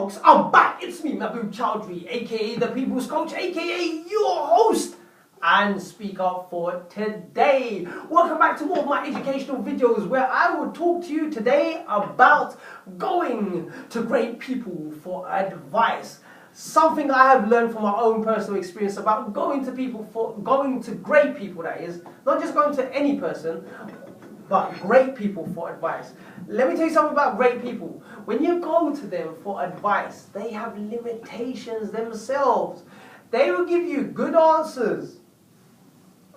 folks, I'm back. It's me, Mahbub Chowdhury, aka the People's Coach, aka your host and speaker for today. Welcome back to more of my educational videos where I will talk to you today about going to great people for advice. Something I have learned from my own personal experience about going to great people, that is, not just going to any person, but great people for advice. Let me tell you something about great people. When you go to them for advice, they have limitations themselves. They will give you good answers,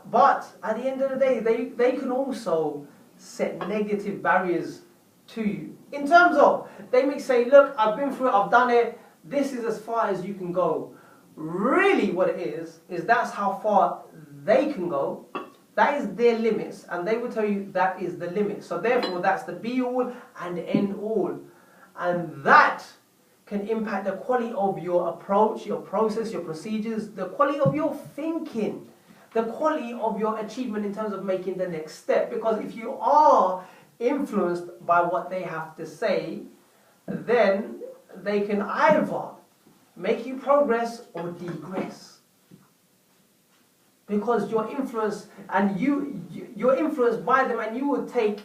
but at the end of the day, they can also set negative barriers to you. In terms of, they may say, look, I've been through it, I've done it, this is as far as you can go. Really what it is that's how far they can go. That is their limits, and they will tell you that is the limit. So therefore, that's the be-all and end-all. And that can impact the quality of your approach, your process, your procedures, the quality of your thinking, the quality of your achievement in terms of making the next step. Because if you are influenced by what they have to say, then they can either make you progress or degress. Because you're influenced, and you're influenced by them, and you will take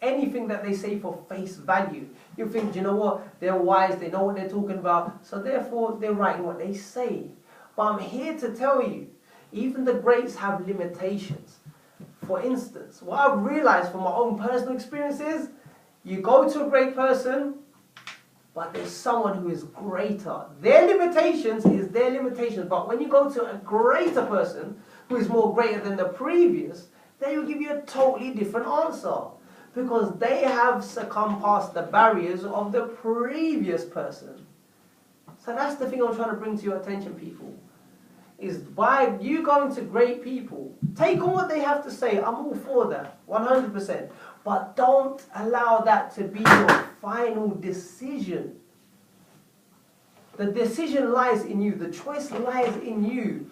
anything that they say for face value. You think, you know what, they're wise, they know what they're talking about, so therefore they're writing what they say. But I'm here to tell you, even the greats have limitations. For instance, what I've realized from my own personal experiences, you go to a great person, but there's someone who is greater. Their limitations is their limitations, but when you go to a greater person, who is more greater than the previous, they will give you a totally different answer. Because they have succumbed past the barriers of the previous person. So that's the thing I'm trying to bring to your attention, people. Is by you going to great people, take on what they have to say. I'm all for that, 100%. But don't allow that to be your final decision. The decision lies in you. The choice lies in you.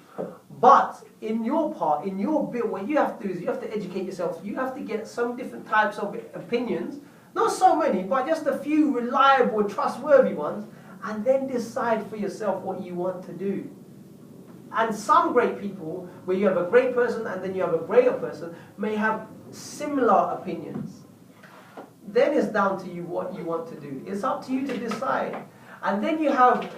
But in your part, in your bit, what you have to do is you have to educate yourself. You have to get some different types of opinions. Not so many, but just a few reliable, trustworthy ones. And then decide for yourself what you want to do. And some great people, where you have a great person and then you have a greater person, may have similar opinions. Then it's down to you what you want to do. It's up to you to decide. And then you have,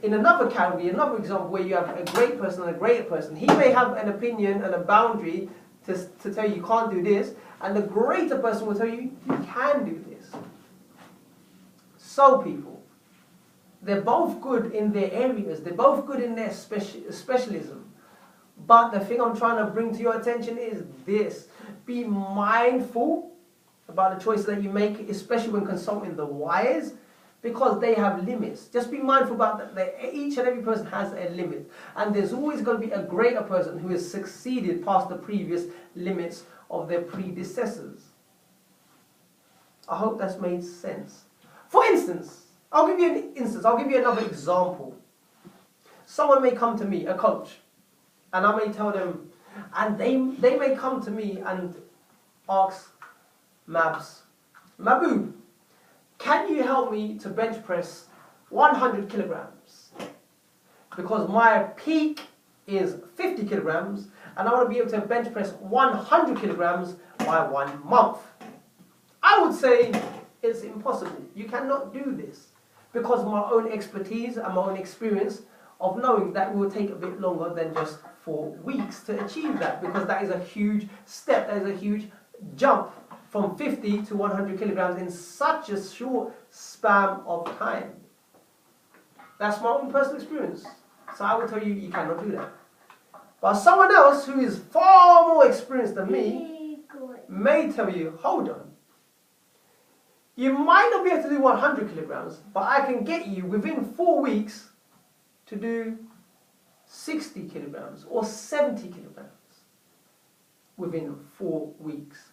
in another category, another example where you have a great person and a greater person. He may have an opinion and a boundary to tell you can't do this, and the greater person will tell you you can do this. So people, they're both good in their areas, they're both good in their specialism. But the thing I'm trying to bring to your attention is this. Be mindful about the choices that you make, especially when consulting the wise, because they have limits. Just be mindful about that. Each and every person has a limit. And there's always going to be a greater person who has succeeded past the previous limits of their predecessors. I hope that's made sense. For instance, I'll give you another example. Someone may come to me, a coach, and I may tell them, and they may come to me and ask Mahbub, can you help me to bench press 100 kilograms? Because my peak is 50 kilograms and I want to be able to bench press 100 kilograms by 1 month. I would say it's impossible. You cannot do this. Because of my own expertise and my own experience of knowing that it will take a bit longer than just 4 weeks to achieve that. Because that is a huge step, that is a huge jump from 50 to 100 kilograms in such a short span of time. That's my own personal experience. So I will tell you, you cannot do that. But someone else who is far more experienced than me may tell you, hold on. You might not be able to do 100 kilograms, but I can get you within 4 weeks to do 60 kilograms or 70 kilograms within 4 weeks.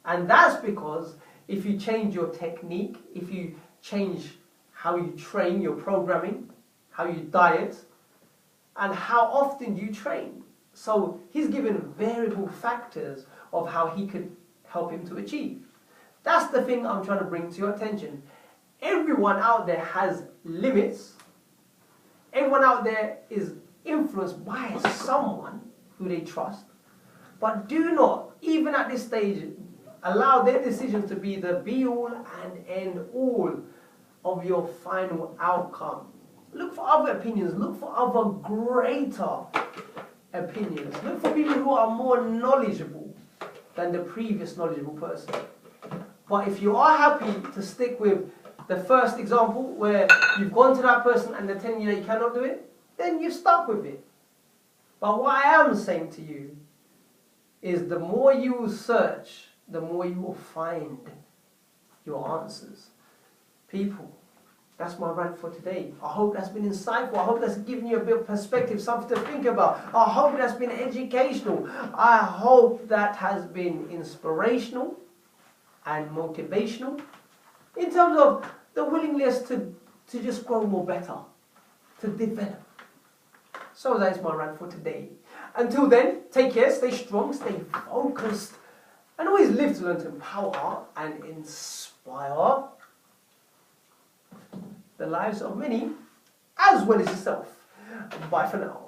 And that's because if you change your technique, if you change how you train your programming, how you diet, and how often you train. So he's given variable factors of how he could help him to achieve. That's the thing I'm trying to bring to your attention. everyone out there has limits. Everyone out there is influenced by someone who they trust. But do not, even at this stage, allow their decisions to be the be-all and end-all of your final outcome. Look for other opinions. Look for other greater opinions. Look for people who are more knowledgeable than the previous knowledgeable person. But if you are happy to stick with the first example where you've gone to that person and they're telling you that you cannot do it, then you're stuck with it. But what I am saying to you is the more you will search, the more you will find your answers. People, that's my rant for today. I hope that's been insightful. I hope that's given you a bit of perspective, something to think about. I hope that's been educational. I hope that has been inspirational and motivational in terms of the willingness to just grow more better, to develop. So that is my rant for today. Until then, take care, stay strong, stay focused, and always live to learn to empower and inspire the lives of many as well as yourself. Bye for now.